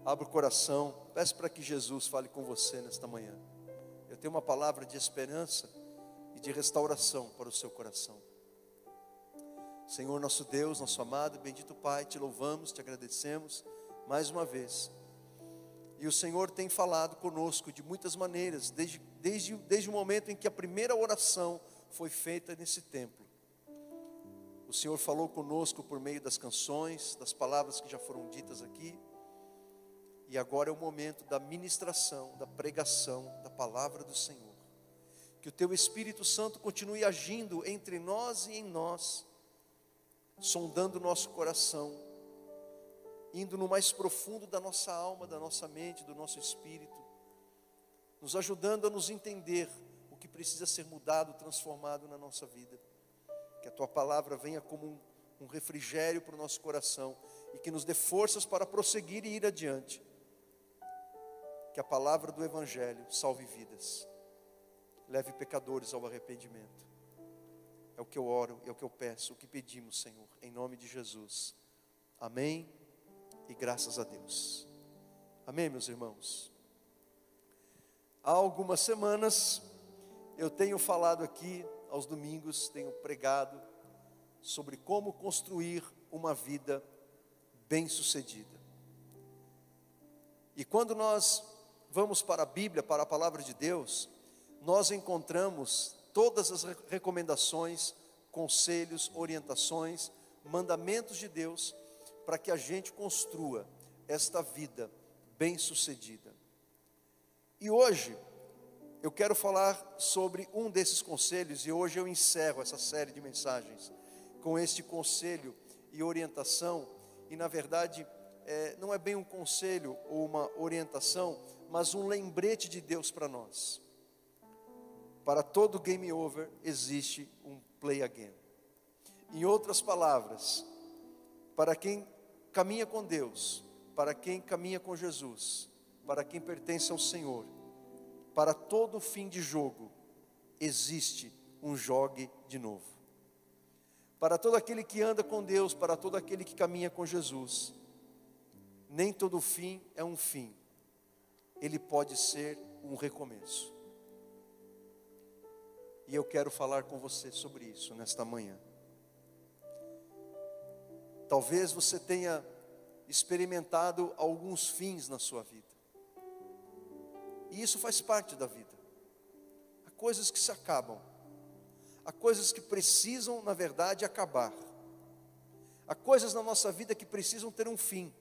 Abra o coração, peço para que Jesus fale com você nesta manhã. Eu tenho uma palavra de esperança e de restauração para o seu coração. Senhor nosso Deus, nosso amado, bendito Pai, te louvamos, te agradecemos mais uma vez. E o Senhor tem falado conosco de muitas maneiras, desde o momento em que a primeira oração foi feita nesse templo. O Senhor falou conosco por meio das canções, das palavras que já foram ditas aqui. E agora é o momento da ministração, da pregação, da palavra do Senhor. Que o Teu Espírito Santo continue agindo entre nós e em nós, sondando o nosso coração, indo no mais profundo da nossa alma, da nossa mente, do nosso espírito, nos ajudando a nos entender o que precisa ser mudado, transformado na nossa vida. Que a Tua palavra venha como um refrigério para o nosso coração e que nos dê forças para prosseguir e ir adiante. Que a palavra do Evangelho salve vidas, leve pecadores ao arrependimento. É o que eu oro, é o que eu peço, o que pedimos, Senhor, em nome de Jesus. Amém e graças a Deus. Amém, meus irmãos. Há algumas semanas eu tenho falado aqui, aos domingos, tenho pregado sobre como construir uma vida bem-sucedida. E quando nós vamos para a Bíblia, para a palavra de Deus, nós encontramos todas as recomendações, conselhos, orientações, mandamentos de Deus para que a gente construa esta vida bem-sucedida. E hoje eu quero falar sobre um desses conselhos, e hoje eu encerro essa série de mensagens com este conselho e orientação, e na verdade não é bem um conselho ou uma orientação, mas um lembrete de Deus para nós. Para todo game over existe um play again. Em outras palavras, para quem caminha com Deus, para quem caminha com Jesus, para quem pertence ao Senhor, para todo fim de jogo existe um jogue de novo. Para todo aquele que anda com Deus, para todo aquele que caminha com Jesus, nem todo fim é um fim. Ele pode ser um recomeço. E eu quero falar com você sobre isso nesta manhã. Talvez você tenha experimentado alguns fins na sua vida. E isso faz parte da vida. Há coisas que se acabam. Há coisas que precisam, na verdade, acabar. Há coisas na nossa vida que precisam ter um fim.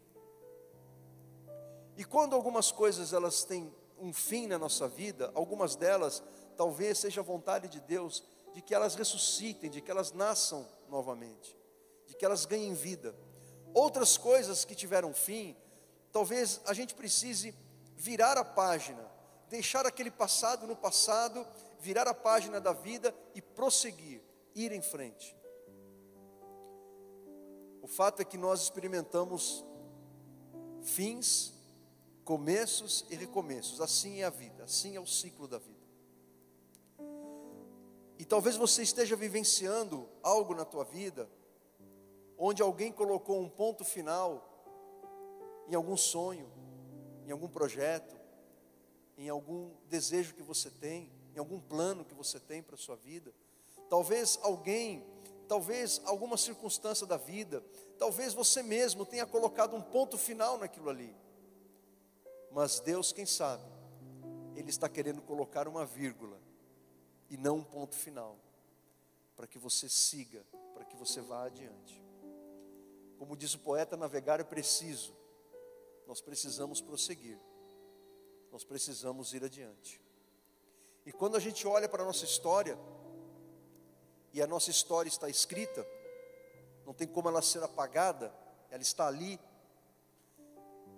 E quando algumas coisas elas têm um fim na nossa vida, algumas delas talvez seja a vontade de Deus de que elas ressuscitem, de que elas nasçam novamente, de que elas ganhem vida. Outras coisas que tiveram fim, talvez a gente precise virar a página, deixar aquele passado no passado, virar a página da vida e prosseguir, ir em frente. O fato é que nós experimentamos fins, começos e recomeços. Assim é a vida, assim é o ciclo da vida. E talvez você esteja vivenciando algo na tua vida, onde alguém colocou um ponto final em algum sonho, em algum projeto, em algum desejo que você tem, em algum plano que você tem para a sua vida. Talvez alguém, talvez alguma circunstância da vida, talvez você mesmo tenha colocado um ponto final naquilo ali. Mas Deus, quem sabe, Ele está querendo colocar uma vírgula e não um ponto final, para que você siga, para que você vá adiante. Como diz o poeta, navegar é preciso. Nós precisamos prosseguir. Nós precisamos ir adiante. E quando a gente olha para a nossa história, e a nossa história está escrita, não tem como ela ser apagada, ela está ali.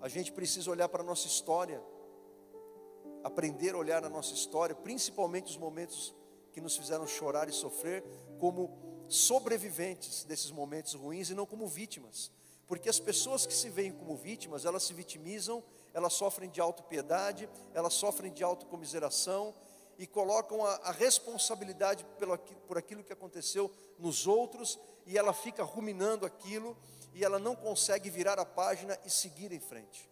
A gente precisa olhar para a nossa história, aprender a olhar a nossa história, principalmente os momentos que nos fizeram chorar e sofrer, como sobreviventes desses momentos ruins e não como vítimas. Porque as pessoas que se veem como vítimas, elas se vitimizam, elas sofrem de autopiedade, elas sofrem de autocomiseração e colocam a responsabilidade por aquilo que aconteceu nos outros, e ela fica ruminando aquilo e ela não consegue virar a página e seguir em frente.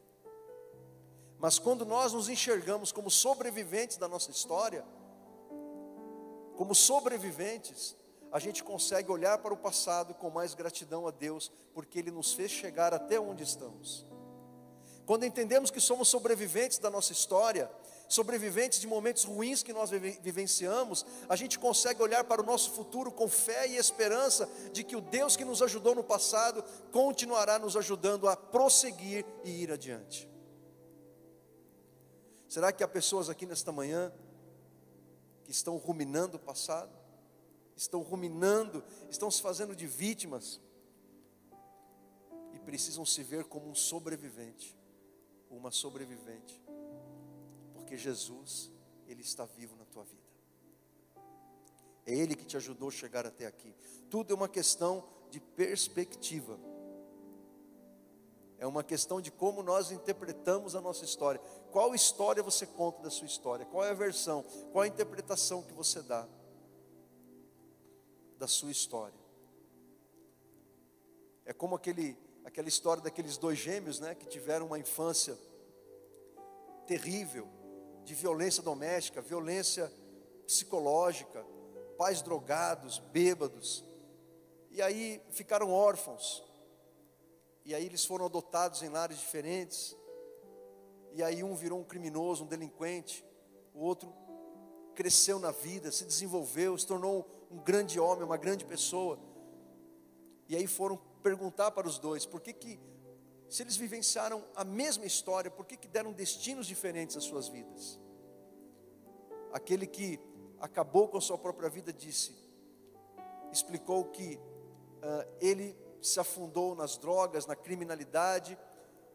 Mas quando nós nos enxergamos como sobreviventes da nossa história, como sobreviventes, a gente consegue olhar para o passado com mais gratidão a Deus, porque Ele nos fez chegar até onde estamos. Quando entendemos que somos sobreviventes da nossa história, sobreviventes de momentos ruins que nós vivenciamos, a gente consegue olhar para o nosso futuro com fé e esperança de que o Deus que nos ajudou no passado continuará nos ajudando a prosseguir e ir adiante. Será que há pessoas aqui nesta manhã que estão ruminando o passado? Estão ruminando, estão se fazendo de vítimas e precisam se ver como um sobrevivente, uma sobrevivente, porque Jesus, Ele está vivo na tua vida. É Ele que te ajudou a chegar até aqui. Tudo é uma questão de perspectiva. É uma questão de como nós interpretamos a nossa história. Qual história você conta da sua história? Qual é a versão? Qual a interpretação que você dá da sua história? É como aquela história daqueles dois gêmeos, né, que tiveram uma infância terrível, de violência doméstica, violência psicológica, pais drogados, bêbados, e aí ficaram órfãos, e aí eles foram adotados em lares diferentes, e aí um virou um criminoso, um delinquente, o outro cresceu na vida, se desenvolveu, se tornou um grande homem, uma grande pessoa. E aí foram perguntar para os dois, por que se eles vivenciaram a mesma história, por que deram destinos diferentes às suas vidas? Aquele que acabou com a sua própria vida explicou que ele se afundou nas drogas, na criminalidade,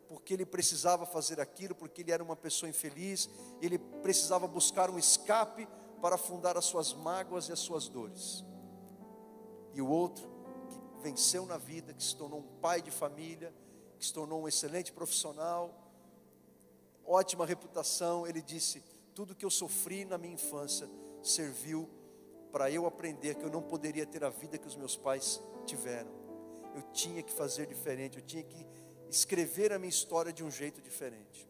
porque ele precisava fazer aquilo, porque ele era uma pessoa infeliz, ele precisava buscar um escape para afundar as suas mágoas e as suas dores. E o outro, que venceu na vida, que se tornou um pai de família, que se tornou um excelente profissional, ótima reputação, ele disse: tudo que eu sofri na minha infância serviu para eu aprender que eu não poderia ter a vida que os meus pais tiveram. Eu tinha que fazer diferente, eu tinha que escrever a minha história de um jeito diferente.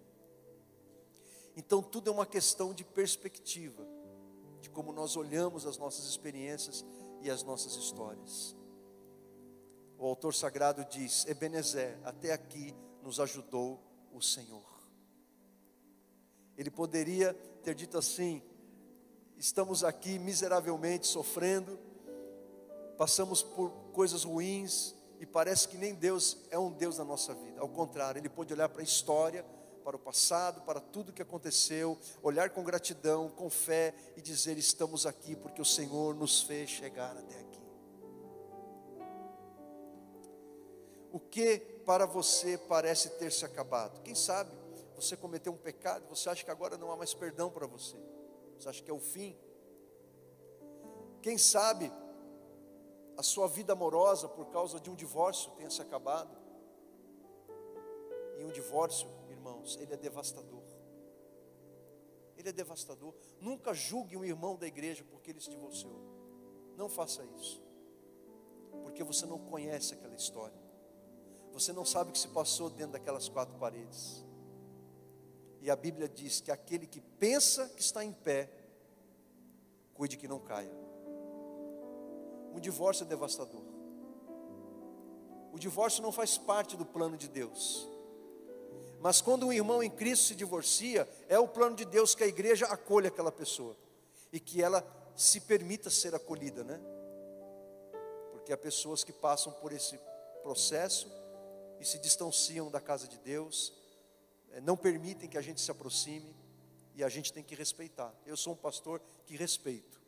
Então tudo é uma questão de perspectiva, de como nós olhamos as nossas experiências e as nossas histórias. O autor sagrado diz: Ebenezer, até aqui nos ajudou o Senhor. Ele poderia ter dito assim: estamos aqui miseravelmente sofrendo, passamos por coisas ruins, e parece que nem Deus é um Deus na nossa vida. Ao contrário, ele pôde olhar para a história, para o passado, para tudo que aconteceu, olhar com gratidão, com fé e dizer: estamos aqui porque o Senhor nos fez chegar até aqui. O que para você parece ter se acabado? Quem sabe você cometeu um pecado, você acha que agora não há mais perdão para você, você acha que é o fim. Quem sabe a sua vida amorosa, por causa de um divórcio, tenha se acabado. E um divórcio, irmãos, ele é devastador. Ele é devastador. Nunca julgue um irmão da igreja porque ele se divorciou. Não faça isso, porque você não conhece aquela história. Você não sabe o que se passou dentro daquelas quatro paredes. E a Bíblia diz que aquele que pensa que está em pé, cuide que não caia. Um divórcio é devastador. O divórcio não faz parte do plano de Deus. Mas quando um irmão em Cristo se divorcia, é o plano de Deus que a igreja acolha aquela pessoa. E que ela se permita ser acolhida, né? Porque há pessoas que passam por esse processo e se distanciam da casa de Deus, não permitem que a gente se aproxime, e a gente tem que respeitar. Eu sou um pastor que respeito.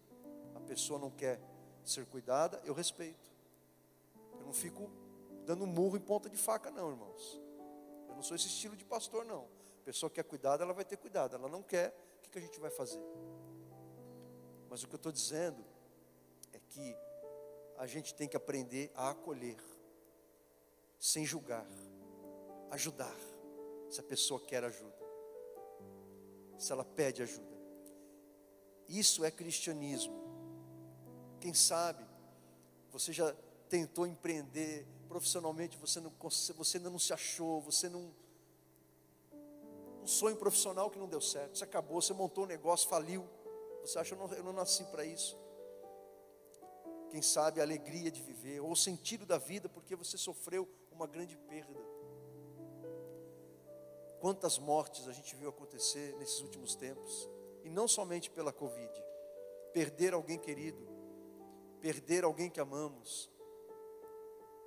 A pessoa não quer ser cuidada, eu respeito. Eu não fico dando murro em ponta de faca não, irmãos. Eu não sou esse estilo de pastor não. A pessoa quer cuidado, ela vai ter cuidado. Ela não quer, o que a gente vai fazer? Mas o que eu estou dizendo é que a gente tem que aprender a acolher, sem julgar, ajudar, se a pessoa quer ajuda, se ela pede ajuda. Isso é cristianismo. Quem sabe você já tentou empreender profissionalmente, você ainda não se achou, você não um sonho profissional que não deu certo, você acabou, você montou um negócio, faliu, você acha, eu não nasci para isso. Quem sabe a alegria de viver, ou o sentido da vida, porque você sofreu uma grande perda. Quantas mortes a gente viu acontecer nesses últimos tempos, e não somente pela Covid, perder alguém querido, perder alguém que amamos,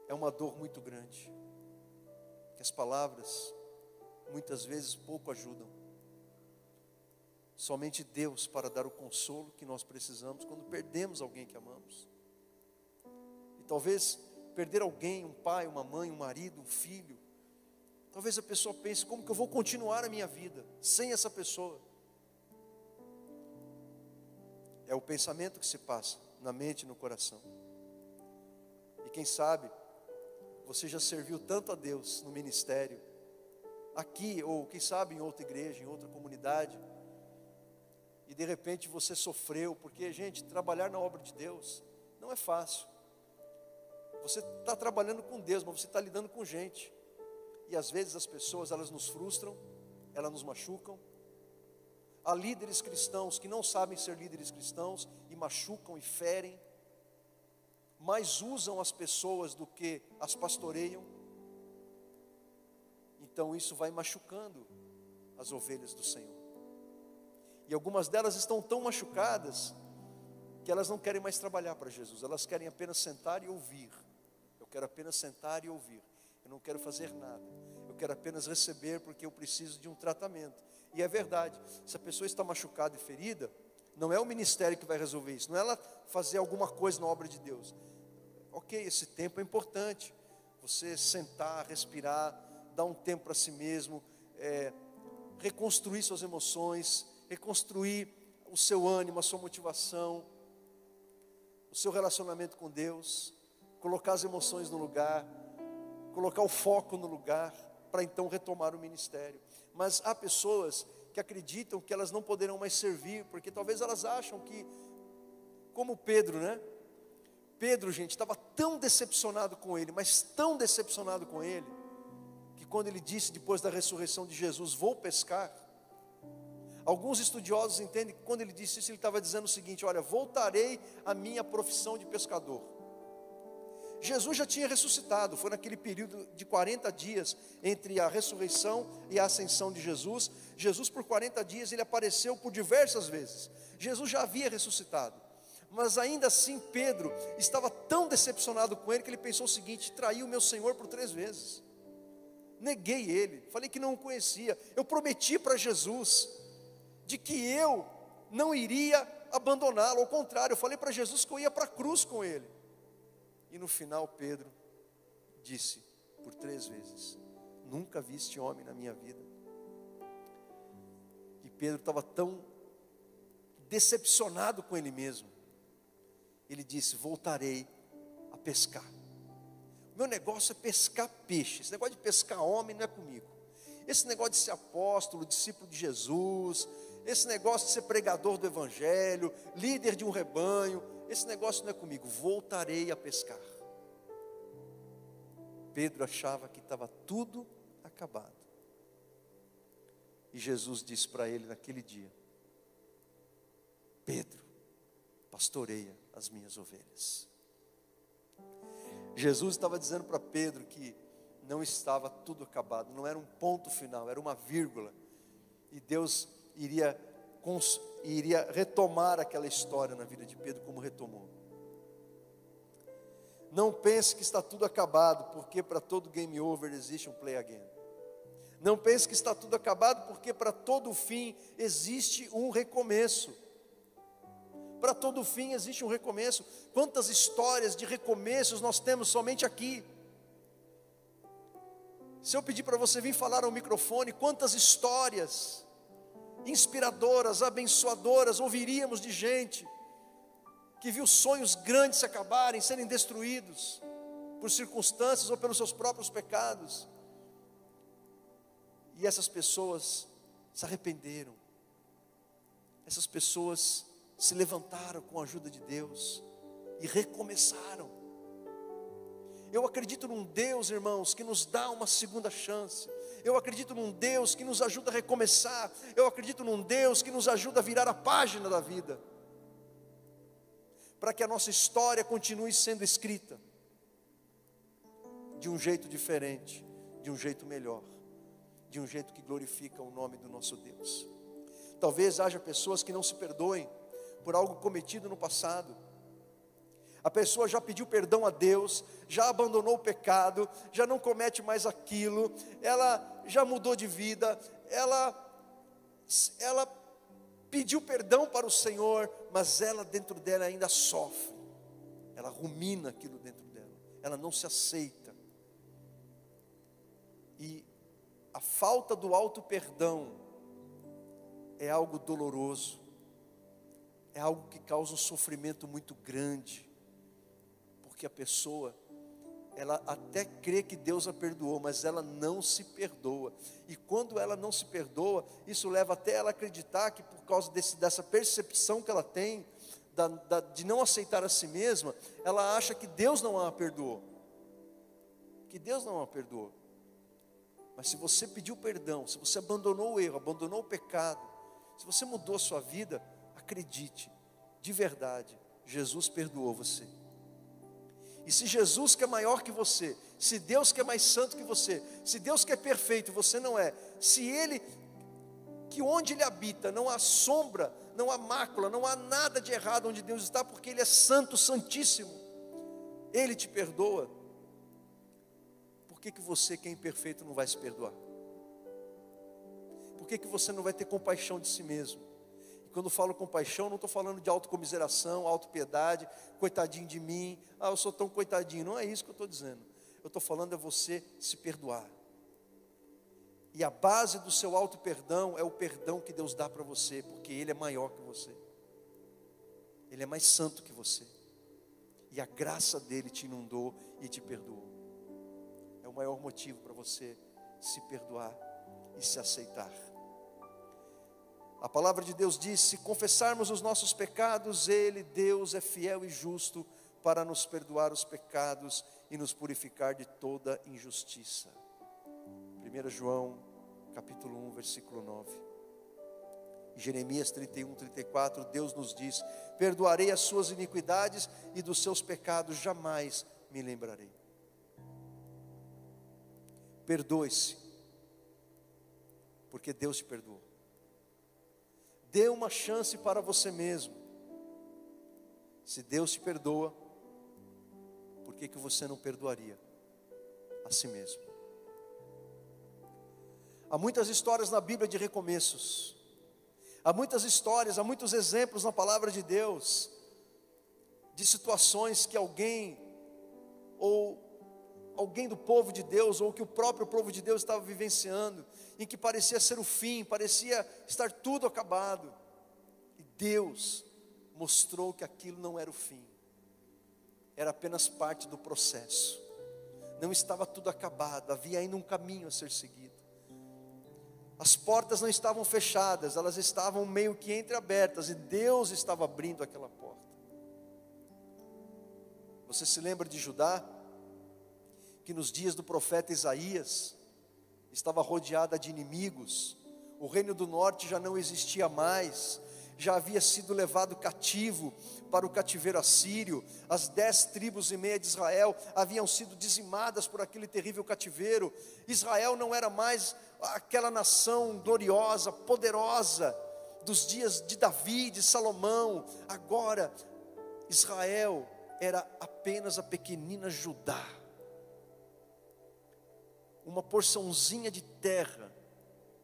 é uma dor muito grande, que as palavras muitas vezes pouco ajudam. Somente Deus para dar o consolo que nós precisamos quando perdemos alguém que amamos. E talvez perder alguém, um pai, uma mãe, um marido, um filho, talvez a pessoa pense, como que eu vou continuar a minha vida sem essa pessoa? É o pensamento que se passa na mente e no coração. E quem sabe, você já serviu tanto a Deus no ministério, aqui, ou quem sabe em outra igreja, em outra comunidade, e de repente você sofreu, porque, gente, trabalhar na obra de Deus não é fácil. Você está trabalhando com Deus, mas você está lidando com gente, e às vezes as pessoas, elas nos frustram, elas nos machucam. Há líderes cristãos que não sabem ser líderes cristãos, e machucam e ferem, mais usam as pessoas do que as pastoreiam. Então isso vai machucando as ovelhas do Senhor. E algumas delas estão tão machucadas que elas não querem mais trabalhar para Jesus. Elas querem apenas sentar e ouvir. Eu quero apenas sentar e ouvir. Eu não quero fazer nada. Eu quero apenas receber porque eu preciso de um tratamento. E é verdade. Se a pessoa está machucada e ferida, não é o ministério que vai resolver isso. Não é ela fazer alguma coisa na obra de Deus. Ok, esse tempo é importante. Você sentar, respirar, dar um tempo para si mesmo, reconstruir suas emoções, reconstruir o seu ânimo, a sua motivação, o seu relacionamento com Deus, colocar as emoções no lugar, colocar o foco no lugar, para então retomar o ministério. Mas há pessoas que acreditam que elas não poderão mais servir, porque talvez elas acham que, como Pedro, né? Pedro, gente, estava tão decepcionado com ele, mas tão decepcionado com ele, que quando ele disse depois da ressurreição de Jesus, vou pescar, alguns estudiosos entendem que quando ele disse isso, ele estava dizendo o seguinte, olha, voltarei à minha profissão de pescador. Jesus já tinha ressuscitado, foi naquele período de 40 dias, entre a ressurreição e a ascensão de Jesus. Jesus por 40 dias, ele apareceu por diversas vezes. Jesus já havia ressuscitado, mas ainda assim Pedro estava tão decepcionado com ele, que ele pensou o seguinte, traí o meu Senhor por 3 vezes. Neguei ele, falei que não o conhecia. Eu prometi para Jesus de que eu não iria abandoná-lo. Ao contrário, eu falei para Jesus que eu ia para a cruz com ele. E no final Pedro disse por 3 vezes, nunca vi este homem na minha vida. E Pedro estava tão decepcionado com ele mesmo. Ele disse, voltarei a pescar. Meu negócio é pescar peixe. Esse negócio de pescar homem não é comigo. Esse negócio de ser apóstolo, discípulo de Jesus, esse negócio de ser pregador do evangelho, líder de um rebanho, esse negócio não é comigo. Voltarei a pescar. Pedro achava que estava tudo acabado. E Jesus disse para ele naquele dia, Pedro, pastoreia as minhas ovelhas. Jesus estava dizendo para Pedro que não estava tudo acabado, não era um ponto final, era uma vírgula. E Deus iria retomar aquela história na vida de Pedro como retomou. Não pense que está tudo acabado, porque para todo game over existe um play again. Não pense que está tudo acabado, porque para todo fim existe um recomeço. Para todo fim existe um recomeço. Quantas histórias de recomeços nós temos somente aqui. Se eu pedir para você vir falar ao microfone, quantas histórias inspiradoras, abençoadoras ouviríamos de gente que viu sonhos grandes se acabarem, serem destruídos por circunstâncias ou pelos seus próprios pecados. E essas pessoas se arrependeram. Essas pessoas se levantaram com a ajuda de Deus e recomeçaram. Eu acredito num Deus, irmãos, que nos dá uma segunda chance. Eu acredito num Deus que nos ajuda a recomeçar. Eu acredito num Deus que nos ajuda a virar a página da vida, para que a nossa história continue sendo escrita de um jeito diferente, de um jeito melhor, de um jeito que glorifica o nome do nosso Deus. Talvez haja pessoas que não se perdoem por algo cometido no passado. A pessoa já pediu perdão a Deus, já abandonou o pecado, já não comete mais aquilo, ela já mudou de vida, ela pediu perdão para o Senhor, mas ela dentro dela ainda sofre, ela rumina aquilo dentro dela, ela não se aceita. E a falta do auto-perdão é algo doloroso, é algo que causa um sofrimento muito grande, porque a pessoa, ela até crê que Deus a perdoou, mas ela não se perdoa. E quando ela não se perdoa, isso leva até ela a acreditar que por causa dessa percepção que ela tem, de não aceitar a si mesma, ela acha que Deus não a perdoou. Que Deus não a perdoou. Mas se você pediu perdão, se você abandonou o erro, abandonou o pecado, se você mudou a sua vida, acredite, de verdade, Jesus perdoou você. E se Jesus, que é maior que você, se Deus, que é mais santo que você, se Deus, que é perfeito, você não é, se Ele, que onde Ele habita não há sombra, não há mácula, não há nada de errado onde Deus está, porque Ele é santo, santíssimo, Ele te perdoa, por que você, que é imperfeito, não vai se perdoar? Por que você não vai ter compaixão de si mesmo? Quando eu falo compaixão, não estou falando de autocomiseração, autopiedade, coitadinho de mim, eu sou tão coitadinho, não é isso que eu estou dizendo. Eu estou falando é você se perdoar. E a base do seu auto-perdão é o perdão que Deus dá para você, porque Ele é maior que você, Ele é mais santo que você, e a graça dEle te inundou e te perdoou. É o maior motivo para você se perdoar e se aceitar. A palavra de Deus diz: se confessarmos os nossos pecados, Ele, Deus, é fiel e justo para nos perdoar os pecados e nos purificar de toda injustiça. 1 João, capítulo 1, versículo 9. Em Jeremias 31, 34, Deus nos diz: perdoarei as suas iniquidades e dos seus pecados jamais me lembrarei. Perdoe-se, porque Deus te perdoou. Dê uma chance para você mesmo. Se Deus te perdoa, por que você não perdoaria a si mesmo? Há muitas histórias na Bíblia de recomeços. Há muitas histórias, há muitos exemplos na palavra de Deus, de situações que alguém do povo de Deus, ou que o próprio povo de Deus estava vivenciando, em que parecia ser o fim, parecia estar tudo acabado, e Deus mostrou que aquilo não era o fim, era apenas parte do processo, não estava tudo acabado, havia ainda um caminho a ser seguido, as portas não estavam fechadas, elas estavam meio que entreabertas, e Deus estava abrindo aquela porta. Você se lembra de Judá? Que nos dias do profeta Isaías, estava rodeada de inimigos, o reino do norte já não existia mais, já havia sido levado cativo para o cativeiro assírio, as 10 tribos e meia de Israel haviam sido dizimadas por aquele terrível cativeiro. Israel não era mais aquela nação gloriosa, poderosa, dos dias de Davi, de Salomão. Agora, Israel era apenas a pequenina Judá, uma porçãozinha de terra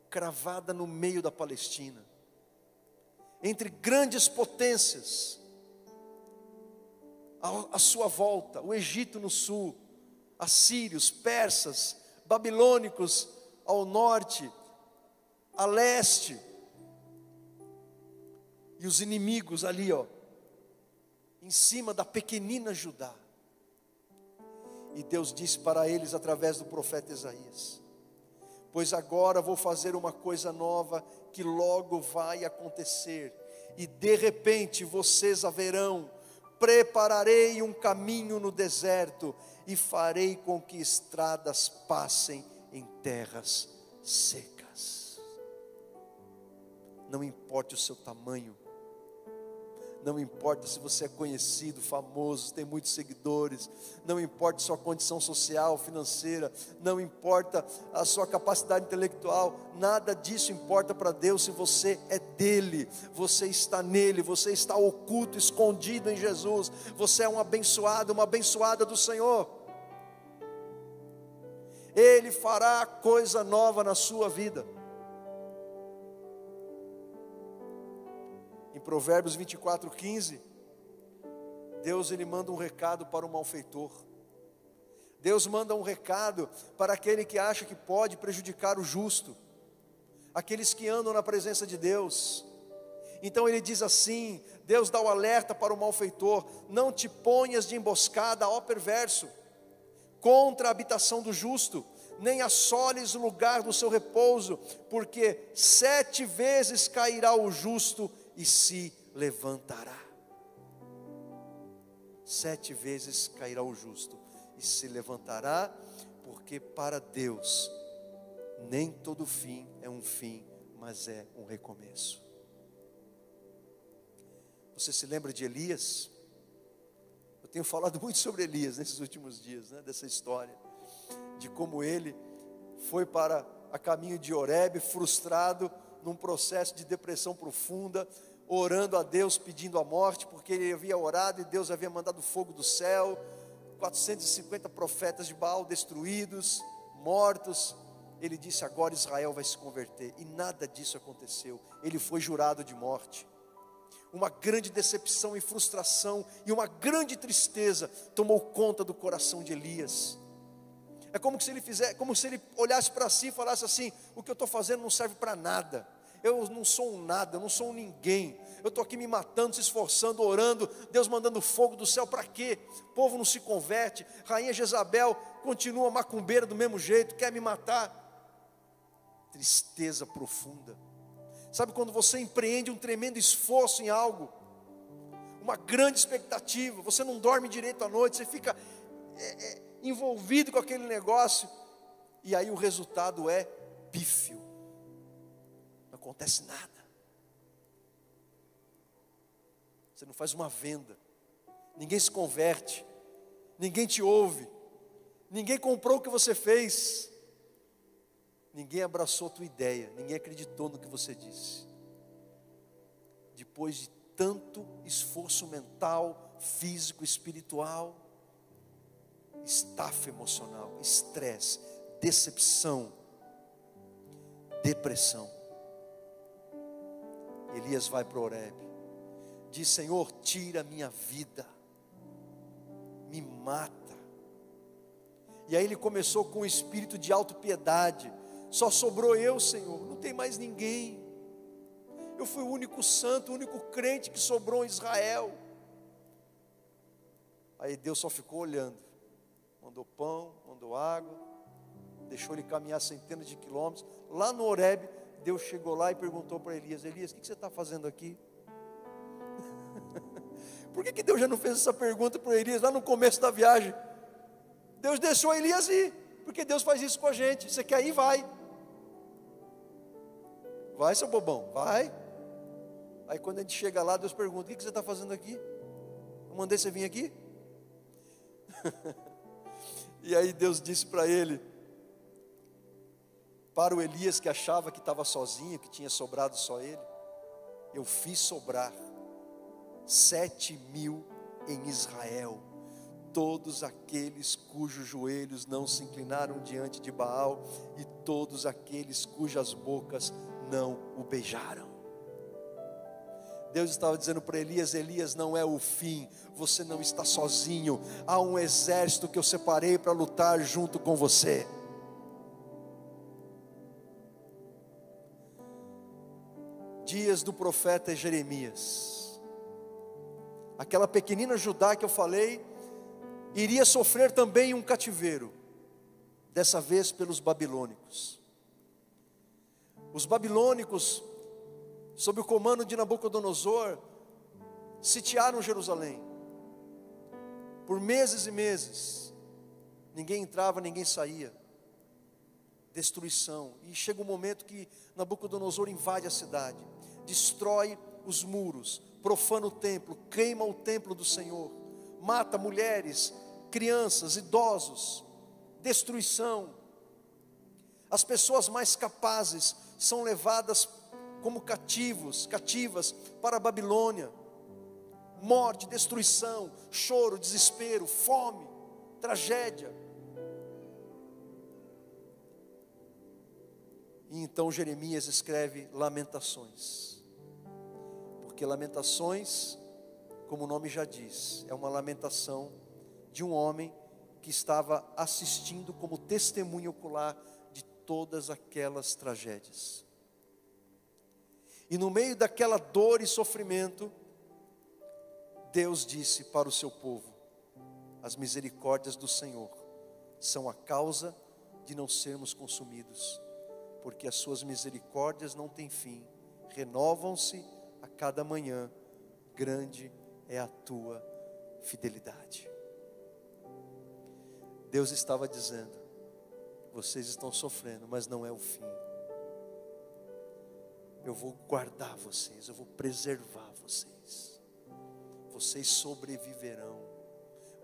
cravada no meio da Palestina, entre grandes potências à sua volta, o Egito no sul, assírios, persas, babilônicos ao norte, a leste, e os inimigos ali, em cima da pequenina Judá. E Deus disse para eles através do profeta Isaías: pois agora vou fazer uma coisa nova que logo vai acontecer, e de repente vocês a verão. Prepararei um caminho no deserto e farei com que estradas passem em terras secas. Não importa o seu tamanho, não importa se você é conhecido, famoso, tem muitos seguidores, não importa sua condição social, financeira, não importa a sua capacidade intelectual, nada disso importa para Deus se você é dele, você está nele, você está oculto, escondido em Jesus, você é um abençoado, uma abençoada do Senhor. Ele fará coisa nova na sua vida. Em Provérbios 24:15, Deus ele manda um recado para o malfeitor. Deus manda um recado para aquele que acha que pode prejudicar o justo, aqueles que andam na presença de Deus. Então ele diz assim, Deus dá o alerta para o malfeitor: não te ponhas de emboscada, ó perverso, contra a habitação do justo, nem assoles o lugar do seu repouso, porque 7 vezes cairá o justo e se levantará. 7 vezes cairá o justo e se levantará, porque para Deus nem todo fim é um fim, mas é um recomeço. Você se lembra de Elias? Eu tenho falado muito sobre Elias nesses últimos dias, dessa história, de como ele foi para a caminho de Horebe, frustrado, num processo de depressão profunda, orando a Deus, pedindo a morte, porque ele havia orado e Deus havia mandado fogo do céu, 450 profetas de Baal destruídos, mortos. Ele disse: agora Israel vai se converter, e nada disso aconteceu. Ele foi jurado de morte. Uma grande decepção e frustração, e uma grande tristeza tomou conta do coração de Elias. É como se ele olhasse para si e falasse assim: o que eu estou fazendo não serve para nada, eu não sou um nada, eu não sou um ninguém, eu estou aqui me matando, se esforçando, orando, Deus mandando fogo do céu, para quê? O povo não se converte, rainha Jezabel continua macumbeira do mesmo jeito, quer me matar. Tristeza profunda. Sabe quando você empreende um tremendo esforço em algo, uma grande expectativa, você não dorme direito à noite, você fica envolvido com aquele negócio, e aí o resultado é pífio, não acontece nada, você não faz uma venda, ninguém se converte, ninguém te ouve, ninguém comprou o que você fez, ninguém abraçou a tua ideia, ninguém acreditou no que você disse. Depois de tanto esforço mental, físico, espiritual, estafa emocional, estresse, decepção, depressão. Elias vai para Horebe, diz: Senhor, tira a minha vida, me mata. E aí ele começou com um espírito de autopiedade: só sobrou eu, Senhor, não tem mais ninguém, eu fui o único santo, o único crente que sobrou em Israel. Aí Deus só ficou olhando, mandou pão, mandou água, deixou ele caminhar centenas de quilômetros. Lá no Horebe, Deus chegou lá e perguntou para Elias: Elias, o que você está fazendo aqui? Por que Deus já não fez essa pergunta para Elias lá no começo da viagem? Deus deixou Elias ir, porque Deus faz isso com a gente. Você quer ir? Vai. Vai, seu bobão, vai. Aí quando a gente chega lá, Deus pergunta: o que você está fazendo aqui? Eu mandei você vir aqui? E aí Deus disse para ele, para o Elias que achava que estava sozinho, que tinha sobrado só ele: eu fiz sobrar 7.000 em Israel, todos aqueles cujos joelhos não se inclinaram diante de Baal, e todos aqueles cujas bocas não o beijaram. Deus estava dizendo para Elias: Elias, não é o fim, você não está sozinho, há um exército que eu separei para lutar junto com você. Dias do profeta Jeremias, aquela pequenina Judá que eu falei, iria sofrer também um cativeiro, dessa vez pelos babilônicos. Os babilônicos, sob o comando de Nabucodonosor, sitiaram Jerusalém por meses e meses. Ninguém entrava, ninguém saía. destruição. E chega um momento que Nabucodonosor invade a cidade, destrói os muros, profana o templo, queima o templo do Senhor, mata mulheres, crianças, idosos, destruição. As pessoas mais capazes são levadas como cativas para a Babilônia. Morte, destruição, choro, desespero, fome, tragédia. E então Jeremias escreve Lamentações, porque Lamentações, como o nome já diz, é uma lamentação de um homem que estava assistindo como testemunho ocular de todas aquelas tragédias. E no meio daquela dor e sofrimento, Deus disse para o seu povo: as misericórdias do Senhor são a causa de não sermos consumidos, porque as suas misericórdias não têm fim, renovam-se a cada manhã, grande é a tua fidelidade. Deus estava dizendo: vocês estão sofrendo, mas não é o fim. Eu vou guardar vocês, eu vou preservar vocês. Vocês sobreviverão,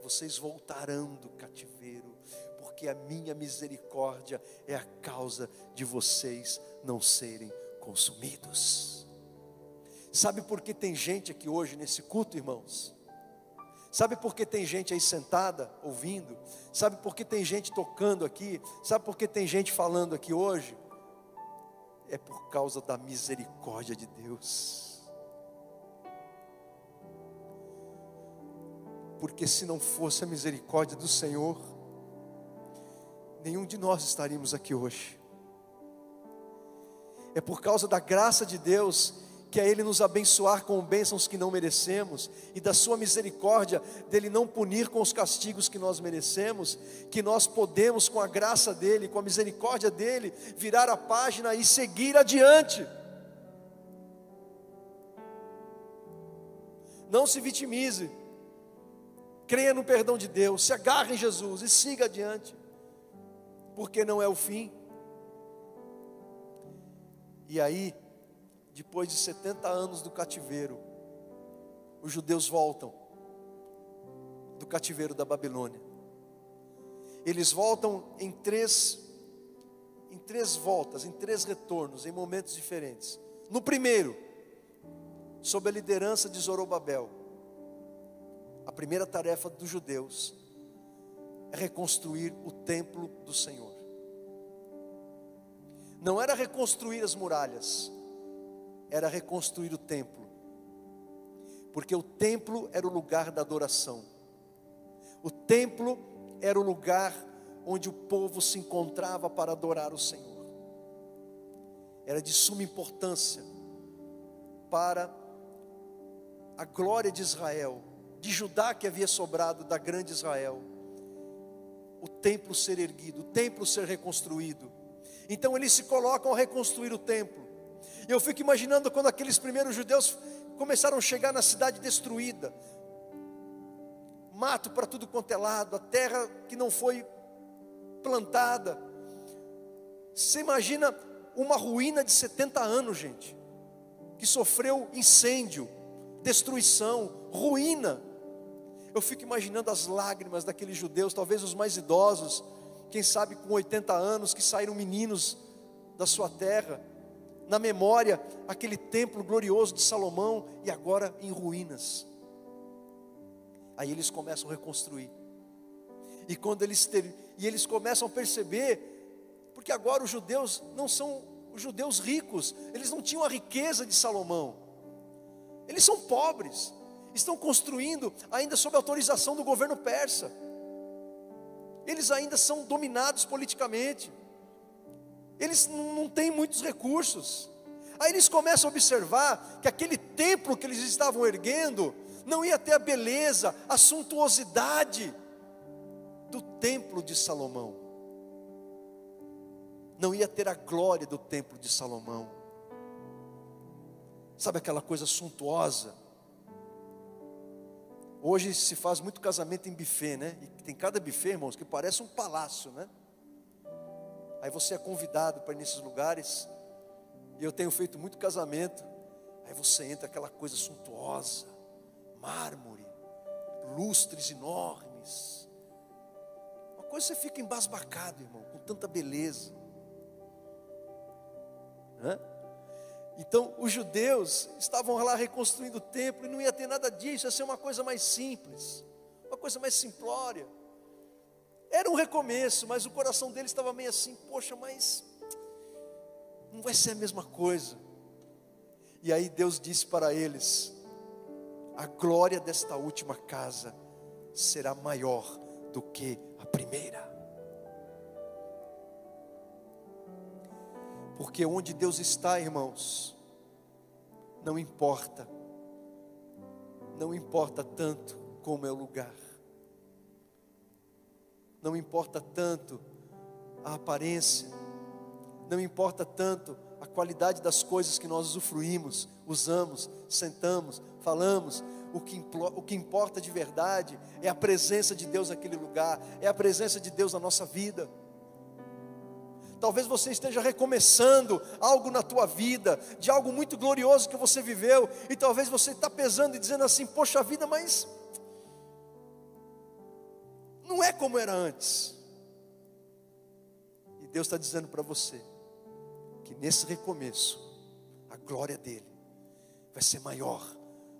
vocês voltarão do cativeiro, porque a minha misericórdia é a causa de vocês não serem consumidos. Sabe por que tem gente aqui hoje nesse culto, irmãos? Sabe por que tem gente aí sentada, ouvindo? Sabe por que tem gente tocando aqui? Sabe por que tem gente falando aqui hoje? É por causa da misericórdia de Deus. Porque se não fosse a misericórdia do Senhor, nenhum de nós estaríamos aqui hoje. É por causa da graça de Deus que é Ele nos abençoar com bênçãos que não merecemos, e da sua misericórdia, dEle não punir com os castigos que nós merecemos, que nós podemos, com a graça dEle, com a misericórdia dEle, virar a página e seguir adiante. Não se vitimize, creia no perdão de Deus, se agarre em Jesus e siga adiante, porque não é o fim. E aí, depois de 70 anos do cativeiro, os judeus voltam do cativeiro da Babilônia. Eles voltam em três voltas, em 3 retornos, em momentos diferentes. No primeiro, sob a liderança de Zorobabel, a primeira tarefa dos judeus é reconstruir o templo do Senhor. Não era reconstruir as muralhas, era reconstruir o templo, porque o templo era o lugar da adoração, o templo era o lugar onde o povo se encontrava para adorar o Senhor. Era de suma importância para a glória de Israel, de Judá que havia sobrado da grande Israel, o templo ser erguido, o templo ser reconstruído. Então eles se colocam a reconstruir o templo. E eu fico imaginando quando aqueles primeiros judeus começaram a chegar na cidade destruída, mato para tudo quanto é lado, a terra que não foi plantada. Você imagina uma ruína de 70 anos, gente, que sofreu incêndio, destruição, ruína. Eu fico imaginando as lágrimas daqueles judeus, talvez os mais idosos, quem sabe com 80 anos, que saíram meninos da sua terra, na memória, aquele templo glorioso de Salomão, e agora em ruínas. Aí eles começam a reconstruir, e quando eles começam a perceber, porque agora os judeus não são os judeus ricos, eles não tinham a riqueza de Salomão, eles são pobres, estão construindo ainda sob autorização do governo persa, eles ainda são dominados politicamente, eles não têm muitos recursos. Aí eles começam a observar que aquele templo que eles estavam erguendo não ia ter a beleza, a suntuosidade do templo de Salomão, não ia ter a glória do templo de Salomão. Sabe aquela coisa suntuosa? Hoje se faz muito casamento em buffet, né? E tem cada buffet, irmãos, que parece um palácio, né? Aí você é convidado para ir nesses lugares. E eu tenho feito muito casamento. Aí você entra, aquela coisa suntuosa, mármore, lustres enormes. Uma coisa, você fica embasbacado, irmão, com tanta beleza. Então os judeus estavam lá reconstruindo o templo e não ia ter nada disso, ia ser uma coisa mais simples, uma coisa mais simplória. Era um recomeço, mas o coração deles estava meio assim: poxa, mas não vai ser a mesma coisa. E aí Deus disse para eles: a glória desta última casa será maior do que a primeira. Porque onde Deus está, irmãos, não importa tanto como é o lugar, não importa tanto a aparência, não importa tanto a qualidade das coisas que nós usufruímos, usamos, sentamos, falamos. O que importa de verdade é a presença de Deus naquele lugar, é a presença de Deus na nossa vida. Talvez você esteja recomeçando algo na tua vida, de algo muito glorioso que você viveu, e talvez você está pesando e dizendo assim: poxa vida, mas não é como era antes. E Deus está dizendo para você que nesse recomeço, a glória dele vai ser maior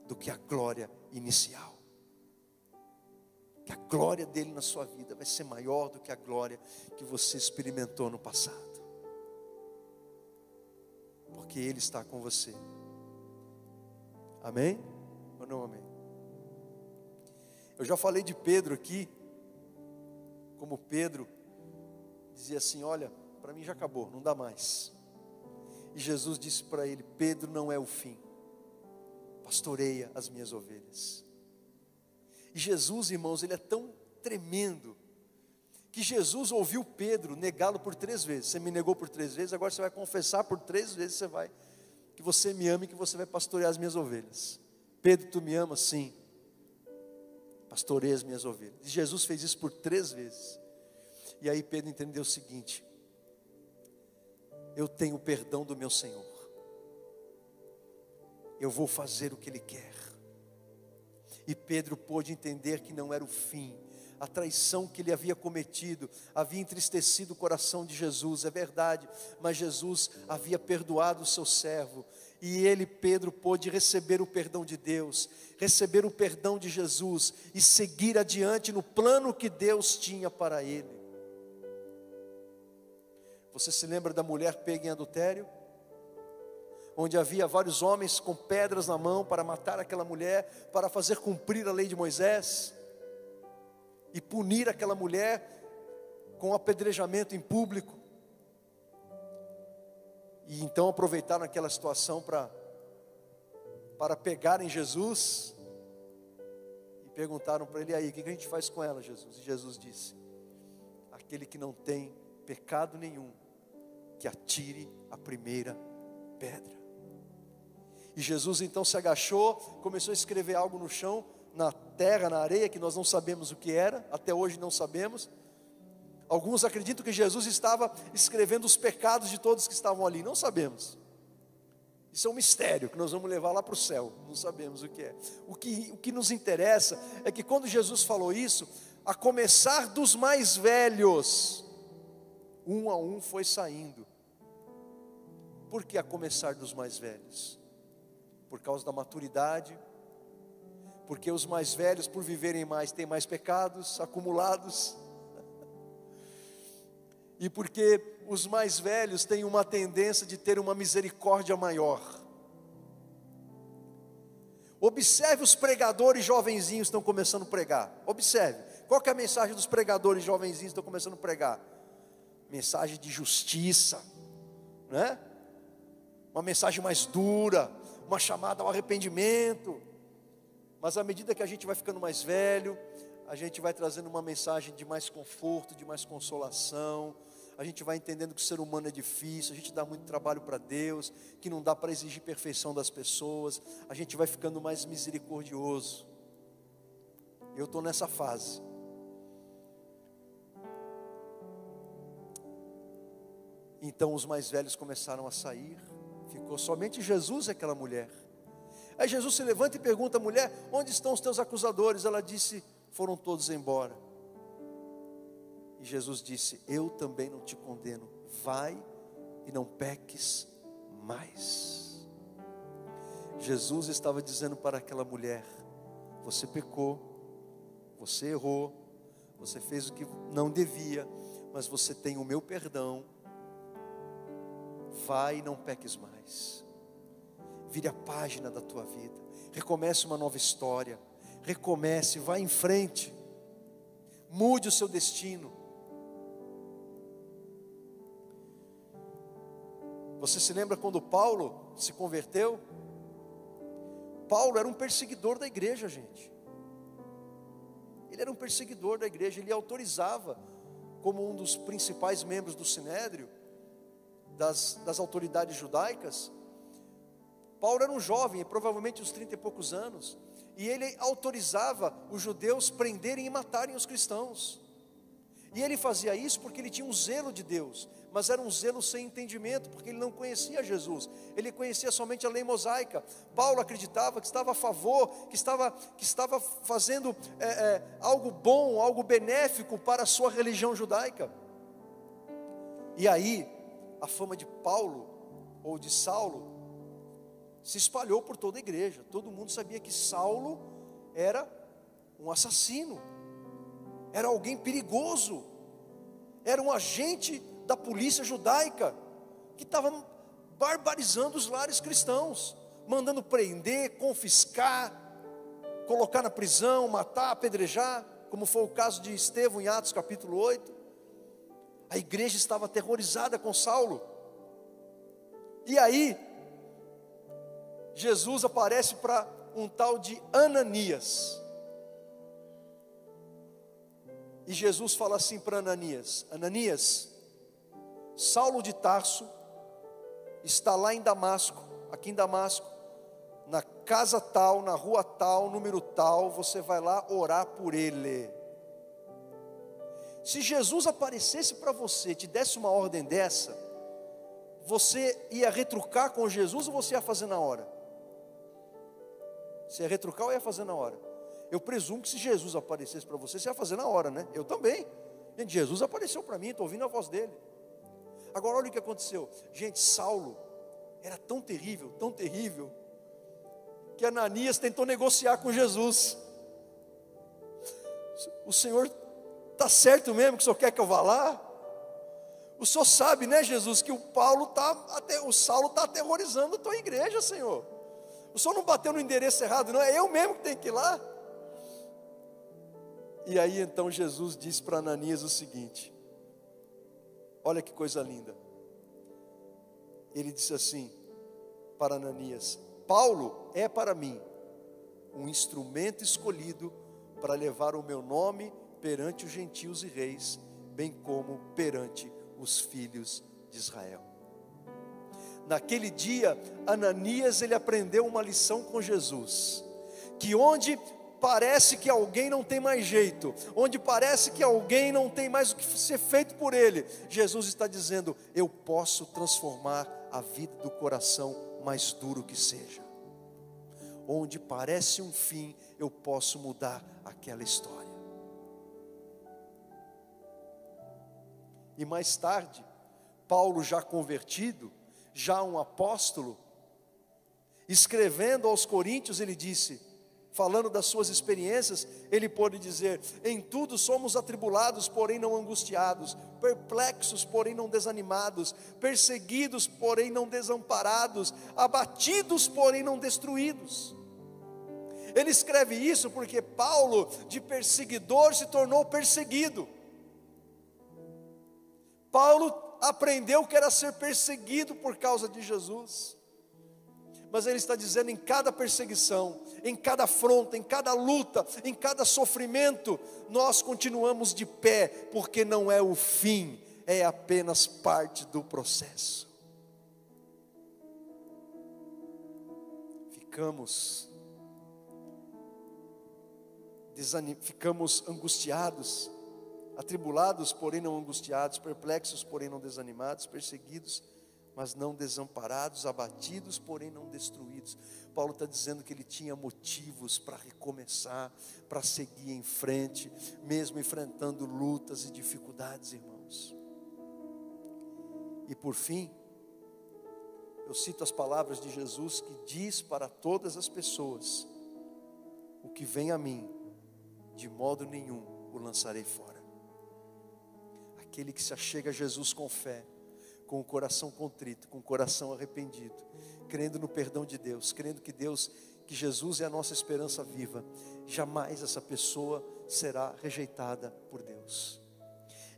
do que a glória inicial. Que a glória dele na sua vida vai ser maior do que a glória que você experimentou no passado. Porque ele está com você. Amém? Ou não amém? Eu já falei de Pedro aqui. Como Pedro dizia assim: olha, para mim já acabou, não dá mais. E Jesus disse para ele: Pedro, não é o fim. Pastoreia as minhas ovelhas. E Jesus, irmãos, ele é tão tremendo, que Jesus ouviu Pedro negá-lo por 3 vezes. Você me negou por 3 vezes, agora você vai confessar por 3 vezes, que você me ama e que você vai pastorear as minhas ovelhas. Pedro, tu me amas? Sim. Pastoreia as minhas ovelhas. E Jesus fez isso por 3 vezes. E aí Pedro entendeu o seguinte: eu tenho o perdão do meu Senhor, eu vou fazer o que Ele quer. E Pedro pôde entender que não era o fim. A traição que ele havia cometido havia entristecido o coração de Jesus, é verdade, mas Jesus havia perdoado o seu servo. E ele, Pedro, pôde receber o perdão de Deus, receber o perdão de Jesus e seguir adiante no plano que Deus tinha para ele. Você se lembra da mulher pega em adultério? Onde havia vários homens com pedras na mão para matar aquela mulher, para fazer cumprir a lei de Moisés, e punir aquela mulher com apedrejamento em público. E então aproveitaram aquela situação para pegarem Jesus, e perguntaram para ele: e aí, o que a gente faz com ela, Jesus? E Jesus disse: aquele que não tem pecado nenhum, que atire a primeira pedra. E Jesus então se agachou, começou a escrever algo no chão, na terra, na areia, que nós não sabemos o que era, até hoje não sabemos. Alguns acreditam que Jesus estava escrevendo os pecados de todos que estavam ali, não sabemos. Isso é um mistério que nós vamos levar lá para o céu, não sabemos o que é. O que nos interessa é que quando Jesus falou isso, a começar dos mais velhos, um a um foi saindo. Por que a começar dos mais velhos? Por causa da maturidade, porque os mais velhos, por viverem mais, têm mais pecados acumulados, e porque os mais velhos têm uma tendência de ter uma misericórdia maior. Observe os pregadores jovenzinhos que estão começando a pregar. Observe, qual que é a mensagem dos pregadores jovenzinhos que estão começando a pregar? Mensagem de justiça, né? Uma mensagem mais dura, uma chamada ao arrependimento. Mas à medida que a gente vai ficando mais velho, a gente vai trazendo uma mensagem de mais conforto, de mais consolação. A gente vai entendendo que o ser humano é difícil, a gente dá muito trabalho para Deus, que não dá para exigir perfeição das pessoas. A gente vai ficando mais misericordioso. Eu estou nessa fase. Então os mais velhos começaram a sair, ficou somente Jesus e aquela mulher. Aí Jesus se levanta e pergunta à mulher: onde estão os teus acusadores? Ela disse: foram todos embora. E Jesus disse: eu também não te condeno, vai e não peques mais. Jesus estava dizendo para aquela mulher: você pecou, você errou, você fez o que não devia, mas você tem o meu perdão. Vai e não peques mais. Vire a página da tua vida, recomece uma nova história, recomece, vá em frente, mude o seu destino. Você se lembra quando Paulo se converteu? Paulo era um perseguidor da igreja, gente. Ele era um perseguidor da igreja. Ele autorizava, como um dos principais membros do Sinédrio, das autoridades judaicas. Paulo era um jovem, provavelmente uns 30 e poucos anos, e ele autorizava os judeus prenderem e matarem os cristãos. E ele fazia isso porque ele tinha um zelo de Deus, mas era um zelo sem entendimento, porque ele não conhecia Jesus, ele conhecia somente a lei mosaica. Paulo acreditava que estava a favor, que estava fazendo algo bom, algo benéfico para a sua religião judaica. E aí, a fama de Paulo, ou de Saulo, se espalhou por toda a igreja. Todo mundo sabia que Saulo era um assassino, era alguém perigoso, era um agente da polícia judaica, que estava barbarizando os lares cristãos, mandando prender, confiscar, colocar na prisão, matar, apedrejar, como foi o caso de Estevão em Atos capítulo 8. A igreja estava aterrorizada com Saulo. E aí, Jesus aparece para um tal de Ananias. E Jesus fala assim para Ananias: Ananias, Saulo de Tarso está lá em Damasco, aqui em Damasco, na casa tal, na rua tal, número tal, você vai lá orar por ele. Se Jesus aparecesse para você, te desse uma ordem dessa, você ia retrucar com Jesus ou você ia fazer na hora? Você ia retrucar ou ia fazer na hora? Eu presumo que se Jesus aparecesse para você, você ia fazer na hora, né? Eu também. Gente, Jesus apareceu para mim, estou ouvindo a voz dele. Agora olha o que aconteceu. Gente, Saulo era tão terrível, que Ananias tentou negociar com Jesus. O Senhor está certo mesmo que o Senhor quer que eu vá lá? O Senhor sabe, né, Jesus, que o Saulo está aterrorizando a tua igreja, Senhor. O Senhor não bateu no endereço errado, não, é eu mesmo que tenho que ir lá. E aí então Jesus disse para Ananias o seguinte: olha que coisa linda. Ele disse assim para Ananias: Paulo é para mim um instrumento escolhido para levar o meu nome perante os gentios e reis, bem como perante os filhos de Israel. Naquele dia, Ananias, ele aprendeu uma lição com Jesus, que onde parece que alguém não tem mais jeito, onde parece que alguém não tem mais o que ser feito por ele, Jesus está dizendo: eu posso transformar a vida do coração, mais duro que seja. Onde parece um fim, eu posso mudar aquela história. E mais tarde, Paulo, já convertido, já um apóstolo, escrevendo aos Coríntios, ele disse, falando das suas experiências, ele pôde dizer: em tudo somos atribulados, porém não angustiados, perplexos, porém não desanimados, perseguidos, porém não desamparados, abatidos, porém não destruídos. Ele escreve isso porque Paulo, de perseguidor, se tornou perseguido. Paulo aprendeu que era ser perseguido por causa de Jesus. Mas ele está dizendo: em cada perseguição, em cada afronta, em cada luta, em cada sofrimento, nós continuamos de pé, porque não é o fim, é apenas parte do processo. Ficamos angustiados, atribulados, porém não angustiados, perplexos, porém não desanimados, perseguidos, mas não desamparados, abatidos, porém não destruídos. Paulo está dizendo que ele tinha motivos para recomeçar, para seguir em frente, mesmo enfrentando lutas e dificuldades, irmãos. E por fim, eu cito as palavras de Jesus que diz para todas as pessoas: o que vem a mim, de modo nenhum o lançarei fora. Aquele que se achega a Jesus com fé, com o coração contrito, com o coração arrependido, crendo no perdão de Deus, crendo que Jesus é a nossa esperança viva, jamais essa pessoa será rejeitada por Deus.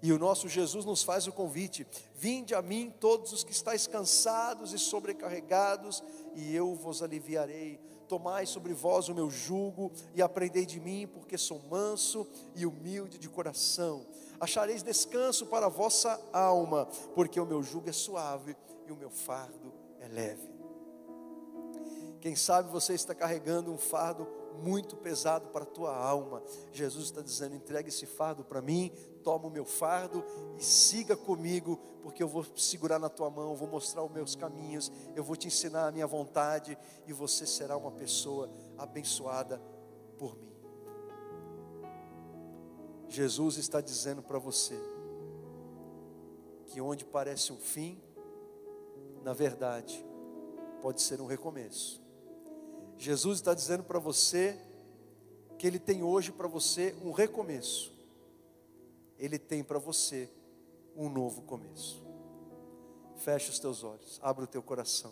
E o nosso Jesus nos faz o convite: vinde a mim todos os que estáis cansados e sobrecarregados, e eu vos aliviarei. Tomai sobre vós o meu jugo e aprendei de mim, porque sou manso e humilde de coração. Achareis descanso para a vossa alma, porque o meu jugo é suave e o meu fardo é leve. Quem sabe você está carregando um fardo muito pesado para a tua alma. Jesus está dizendo: entregue esse fardo para mim, toma o meu fardo e siga comigo, porque eu vou segurar na tua mão, vou mostrar os meus caminhos, eu vou te ensinar a minha vontade, e você será uma pessoa abençoada por mim. Jesus está dizendo para você que onde parece um fim, na verdade, pode ser um recomeço. Jesus está dizendo para você que Ele tem hoje para você um recomeço. Ele tem para você um novo começo. Feche os teus olhos, abre o teu coração.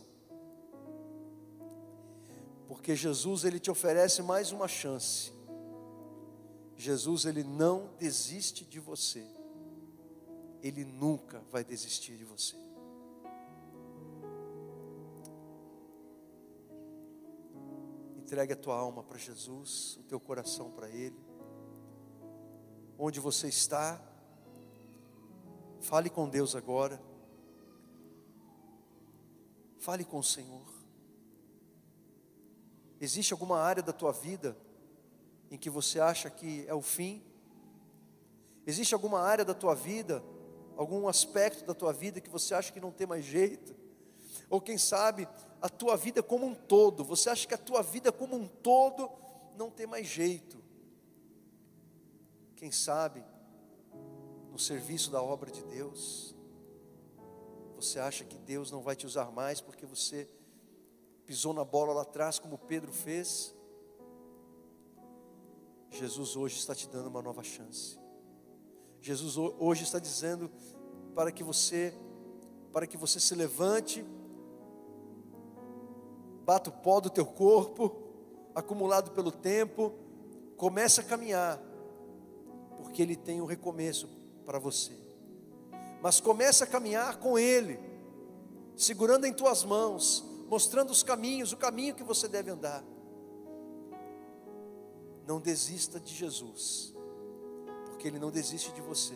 Porque Jesus, Ele te oferece mais uma chance. Jesus, Ele não desiste de você. Ele nunca vai desistir de você. Entregue a tua alma para Jesus, o teu coração para Ele. Onde você está, fale com Deus agora. Fale com o Senhor. Existe alguma área da tua vida em que você acha que é o fim? Existe alguma área da tua vida, algum aspecto da tua vida que você acha que não tem mais jeito? Ou quem sabe, a tua vida como um todo, você acha que a tua vida como um todo não tem mais jeito? Quem sabe, no serviço da obra de Deus, você acha que Deus não vai te usar mais porque você pisou na bola lá atrás, como Pedro fez? Jesus hoje está te dando uma nova chance. Jesus hoje está dizendo para que você se levante, bata o pó do teu corpo, acumulado pelo tempo, comece a caminhar, porque Ele tem um recomeço para você. Mas comece a caminhar com Ele, segurando em tuas mãos, mostrando os caminhos, o caminho que você deve andar. Não desista de Jesus, porque Ele não desiste de você.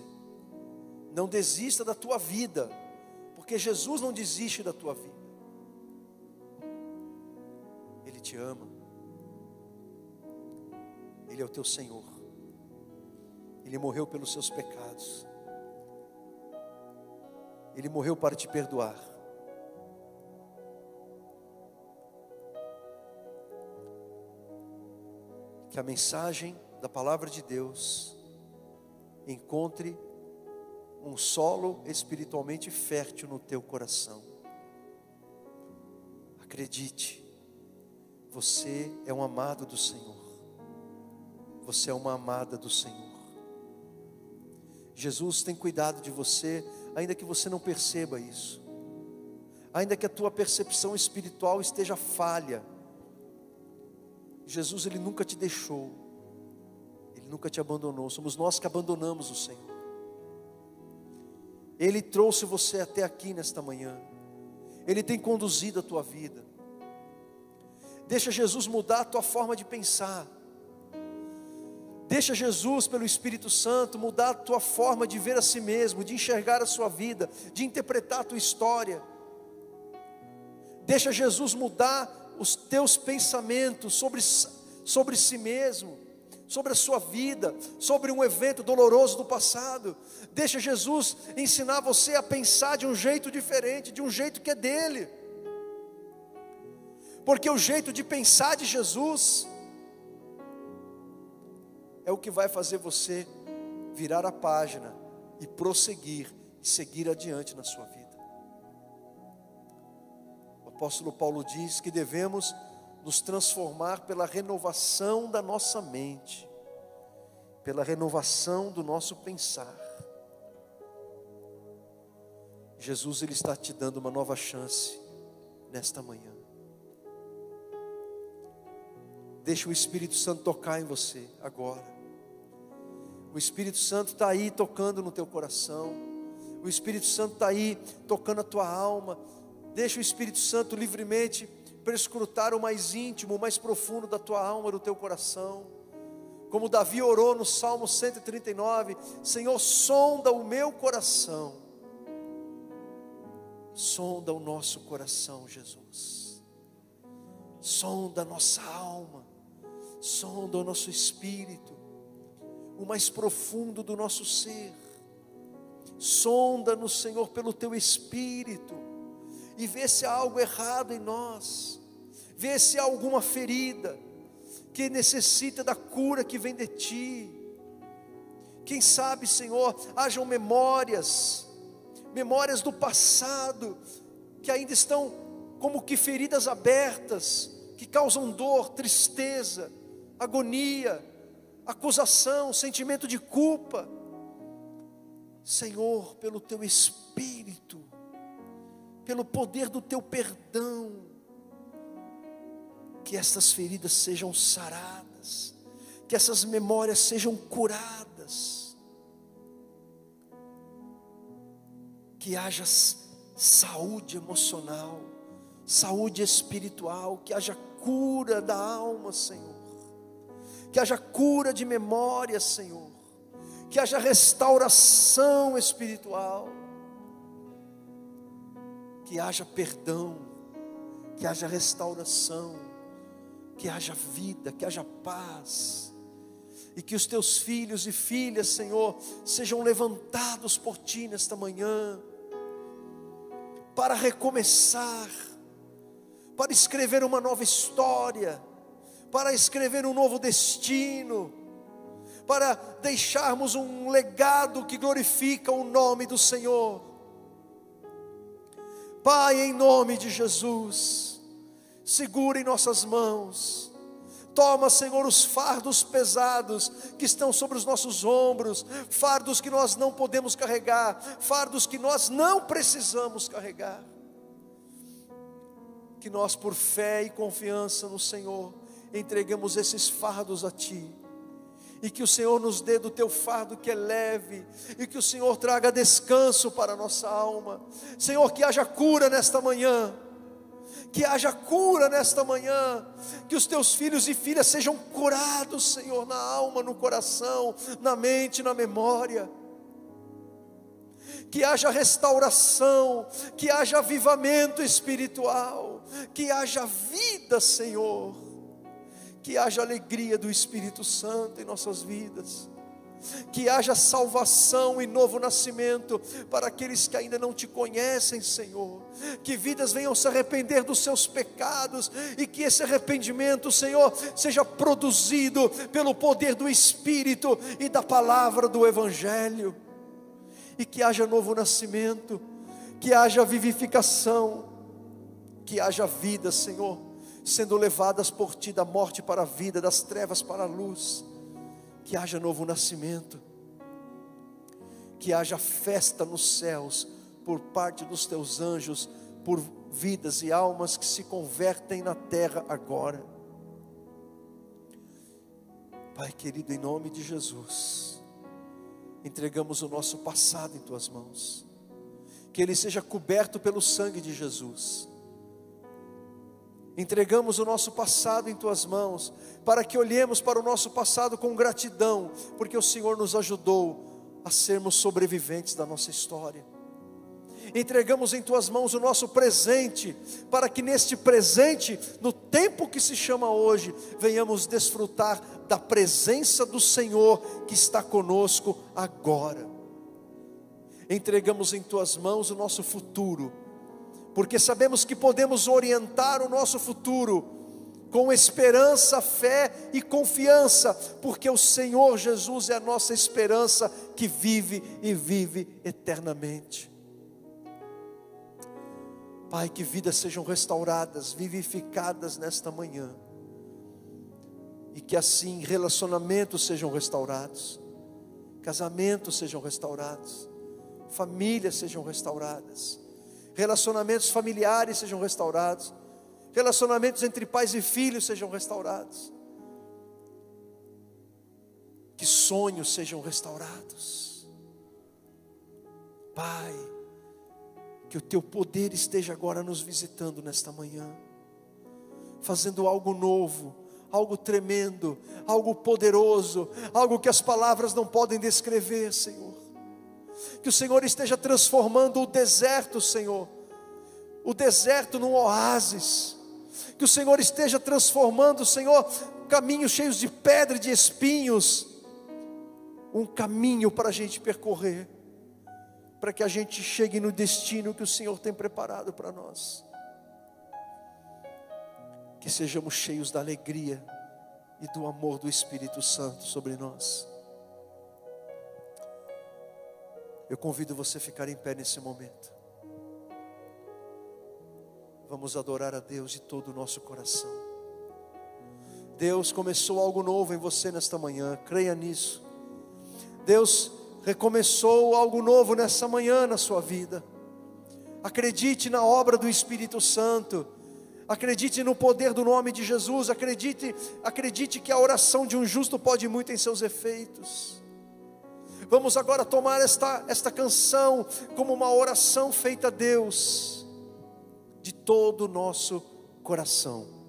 Não desista da tua vida, porque Jesus não desiste da tua vida. Ele te ama. Ele é o teu Senhor. Ele morreu pelos seus pecados. Ele morreu para te perdoar. Que a mensagem da palavra de Deus encontre um solo espiritualmente fértil no teu coração. Acredite, você é um amado do Senhor. Você é uma amada do Senhor. Jesus tem cuidado de você, ainda que você não perceba isso. Ainda que a tua percepção espiritual esteja falha. Jesus, Ele nunca te deixou. Ele nunca te abandonou. Somos nós que abandonamos o Senhor. Ele trouxe você até aqui nesta manhã. Ele tem conduzido a tua vida. Deixa Jesus mudar a tua forma de pensar. Deixa Jesus, pelo Espírito Santo, mudar a tua forma de ver a si mesmo, de enxergar a sua vida, de interpretar a tua história. Deixa Jesus mudar os teus pensamentos sobre si mesmo, sobre a sua vida, sobre um evento doloroso do passado. Deixa Jesus ensinar você a pensar de um jeito diferente, de um jeito que é dele. Porque o jeito de pensar de Jesus é o que vai fazer você virar a página e prosseguir e seguir adiante na sua vida. O apóstolo Paulo diz que devemos nos transformar pela renovação da nossa mente, pela renovação do nosso pensar. Jesus, Ele está te dando uma nova chance nesta manhã. Deixa o Espírito Santo tocar em você agora. O Espírito Santo está aí tocando no teu coração. O Espírito Santo está aí tocando a tua alma. Deixa o Espírito Santo livremente perscrutar o mais íntimo, o mais profundo da tua alma, do teu coração. Como Davi orou no Salmo 139, Senhor, sonda o meu coração. Sonda o nosso coração, Jesus. Sonda a nossa alma. Sonda o nosso espírito, o mais profundo do nosso ser. Sonda-nos, Senhor, pelo teu Espírito, e vê se há algo errado em nós, vê se há alguma ferida que necessita da cura que vem de ti. Quem sabe, Senhor, hajam memórias do passado, que ainda estão como que feridas abertas, que causam dor, tristeza, agonia, acusação, sentimento de culpa. Senhor, pelo teu Espírito, pelo poder do teu perdão, que estas feridas sejam saradas, que essas memórias sejam curadas, que haja saúde emocional, saúde espiritual, que haja cura da alma, Senhor, que haja cura de memória, Senhor, que haja restauração espiritual, que haja perdão, que haja restauração, que haja vida, que haja paz, e que os teus filhos e filhas, Senhor, sejam levantados por ti nesta manhã, para recomeçar, para escrever uma nova história, para escrever um novo destino, para deixarmos um legado que glorifica o nome do Senhor. Pai, em nome de Jesus, segura em nossas mãos. Toma, Senhor, os fardos pesados que estão sobre os nossos ombros, fardos que nós não podemos carregar, fardos que nós não precisamos carregar. Que nós, por fé e confiança no Senhor, entregamos esses fardos a Ti, e que o Senhor nos dê do Teu fardo que é leve, e que o Senhor traga descanso para a nossa alma. Senhor, que haja cura nesta manhã, que haja cura nesta manhã, que os Teus filhos e filhas sejam curados, Senhor, na alma, no coração, na mente, na memória. Que haja restauração, que haja avivamento espiritual, que haja vida, Senhor, que haja alegria do Espírito Santo em nossas vidas, que haja salvação e novo nascimento para aqueles que ainda não Te conhecem, Senhor, que vidas venham se arrepender dos seus pecados, e que esse arrependimento, Senhor, seja produzido pelo poder do Espírito e da palavra do Evangelho, e que haja novo nascimento, que haja vivificação, que haja vida, Senhor, sendo levadas por Ti da morte para a vida, das trevas para a luz. Que haja novo nascimento, que haja festa nos céus, por parte dos Teus anjos, por vidas e almas que se convertem na terra agora. Pai querido, em nome de Jesus, entregamos o nosso passado em Tuas mãos, que ele seja coberto pelo sangue de Jesus. Entregamos o nosso passado em Tuas mãos, para que olhemos para o nosso passado com gratidão, porque o Senhor nos ajudou a sermos sobreviventes da nossa história. Entregamos em Tuas mãos o nosso presente, para que neste presente, no tempo que se chama hoje, venhamos desfrutar da presença do Senhor que está conosco agora. Entregamos em Tuas mãos o nosso futuro, porque sabemos que podemos orientar o nosso futuro com esperança, fé e confiança, porque o Senhor Jesus é a nossa esperança que vive e vive eternamente. Pai, que vidas sejam restauradas, vivificadas nesta manhã, e que assim relacionamentos sejam restaurados, casamentos sejam restaurados, famílias sejam restauradas, relacionamentos familiares sejam restaurados, relacionamentos entre pais e filhos sejam restaurados, que sonhos sejam restaurados. Pai, que o Teu poder esteja agora nos visitando nesta manhã, fazendo algo novo, algo tremendo, algo poderoso, algo que as palavras não podem descrever, Senhor. Que o Senhor esteja transformando o deserto, Senhor, o deserto num oásis. Que o Senhor esteja transformando, Senhor, caminhos cheios de pedra e de espinhos, um caminho para a gente percorrer, para que a gente chegue no destino que o Senhor tem preparado para nós. Que sejamos cheios da alegria e do amor do Espírito Santo sobre nós. Eu convido você a ficar em pé nesse momento. Vamos adorar a Deus de todo o nosso coração. Deus começou algo novo em você nesta manhã, creia nisso. Deus recomeçou algo novo nessa manhã na sua vida. Acredite na obra do Espírito Santo, acredite no poder do nome de Jesus, acredite que a oração de um justo pode muito em seus efeitos. Vamos agora tomar esta canção como uma oração feita a Deus, de todo o nosso coração.